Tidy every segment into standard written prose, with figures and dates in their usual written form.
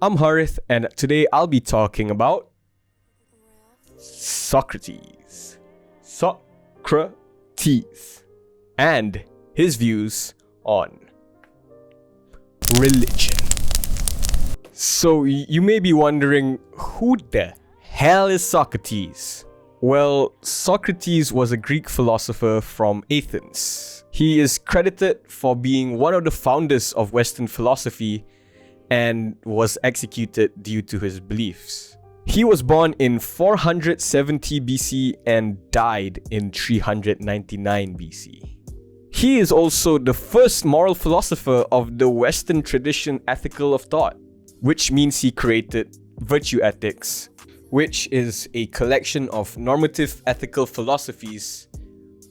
I'm Harith, and today I'll be talking about Socrates. Socrates. And his views on religion. So you may be wondering, who the hell is Socrates? Well, Socrates was a Greek philosopher from Athens. He is credited for being one of the founders of Western philosophy and was executed due to his beliefs. He was born in 470 BC and died in 399 BC. He is also the first moral philosopher of the Western tradition ethical of thought, which means he created virtue ethics, which is a collection of normative ethical philosophies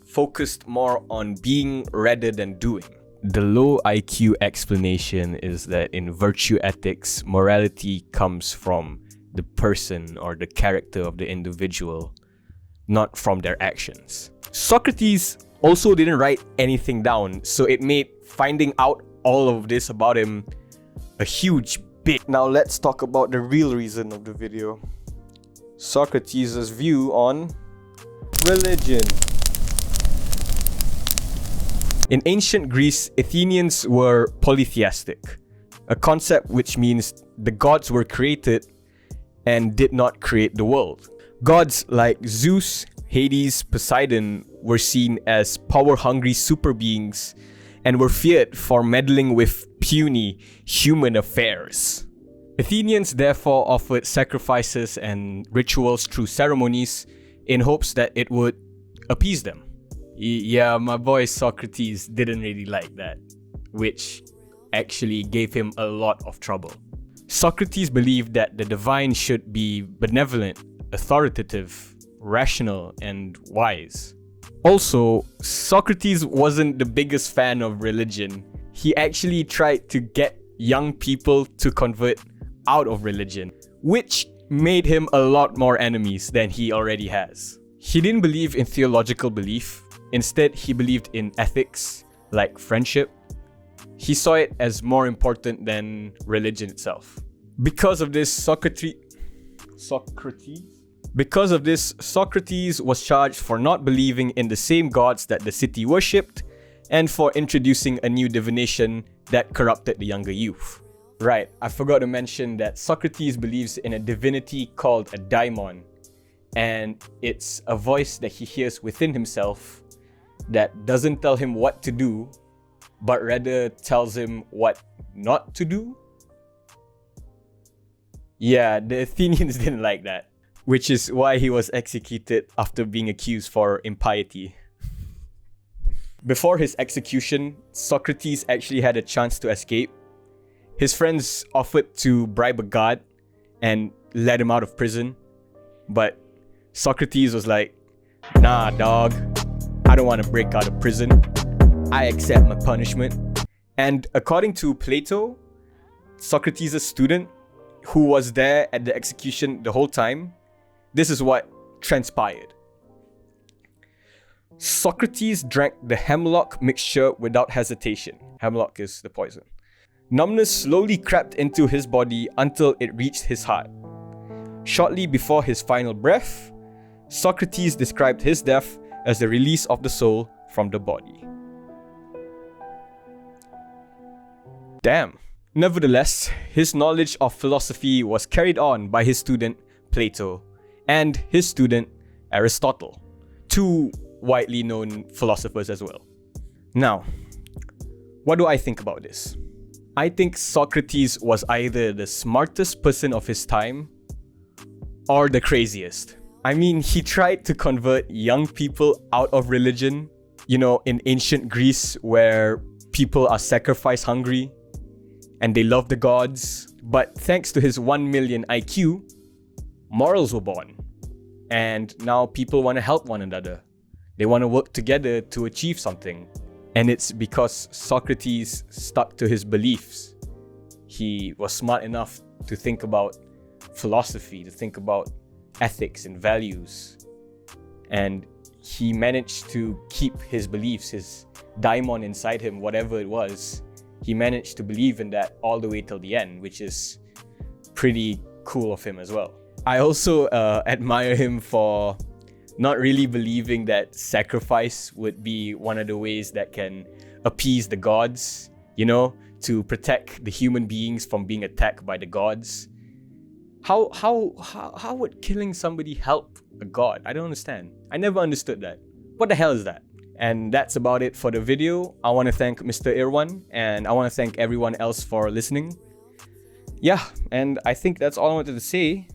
focused more on being rather than doing. The low IQ explanation is that in virtue ethics, morality comes from the person or the character of the individual, not from their actions. Socrates also didn't write anything down, so it made finding out all of this about him a huge bit. Now let's talk about the real reason of the video. Socrates' view on religion. In ancient Greece, Athenians were polytheistic, a concept which means the gods were created and did not create the world. Gods like Zeus, Hades, Poseidon were seen as power-hungry super beings and were feared for meddling with puny human affairs. Athenians therefore offered sacrifices and rituals through ceremonies in hopes that it would appease them. Yeah, my boy Socrates didn't really like that, which actually gave him a lot of trouble. Socrates believed that the divine should be benevolent, authoritative, rational, and wise. Also, Socrates wasn't the biggest fan of religion. He actually tried to get young people to convert out of religion, which made him a lot more enemies than he already has. He didn't believe in theological belief. Instead, he believed in ethics, like friendship. He saw it as more important than religion itself. Because of this, Socrates was charged for not believing in the same gods that the city worshipped and for introducing a new divination that corrupted the younger youth. Right, I forgot to mention that Socrates believes in a divinity called a daimon, and it's a voice that he hears within himself that doesn't tell him what to do, but rather tells him what not to do. Yeah, the Athenians didn't like that, which is why he was executed after being accused for impiety. Before his execution, Socrates actually had a chance to escape. His friends offered to bribe a god and let him out of prison, but Socrates was like, "Nah, dog. I don't want to break out of prison. I accept my punishment." And according to Plato, Socrates' student, who was there at the execution the whole time, this is what transpired. Socrates drank the hemlock mixture without hesitation. Hemlock is the poison. Numbness slowly crept into his body until it reached his heart. Shortly before his final breath, Socrates described his death as the release of the soul from the body. Damn. Nevertheless, his knowledge of philosophy was carried on by his student Plato and his student Aristotle, two widely known philosophers as well. Now, what do I think about this? I think Socrates was either the smartest person of his time or the craziest. I mean, he tried to convert young people out of religion, in ancient Greece where people are sacrifice hungry and they love the gods. But thanks to his 1 million IQ, morals were born. And now people want to help one another. They want to work together to achieve something. And it's because Socrates stuck to his beliefs. He was smart enough to think about philosophy, to think about ethics and values. And he managed to keep his beliefs, his daimon inside him, whatever it was. He managed to believe in that all the way till the end, which is pretty cool of him as well. I also admire him for not really believing that sacrifice would be one of the ways that can appease the gods, to protect the human beings from being attacked by the gods. How would killing somebody help a god? I don't understand. I never understood that. What the hell is that? And that's about it for the video. I want to thank Mr. Irwan, and I want to thank everyone else for listening. Yeah, and I think that's all I wanted to say.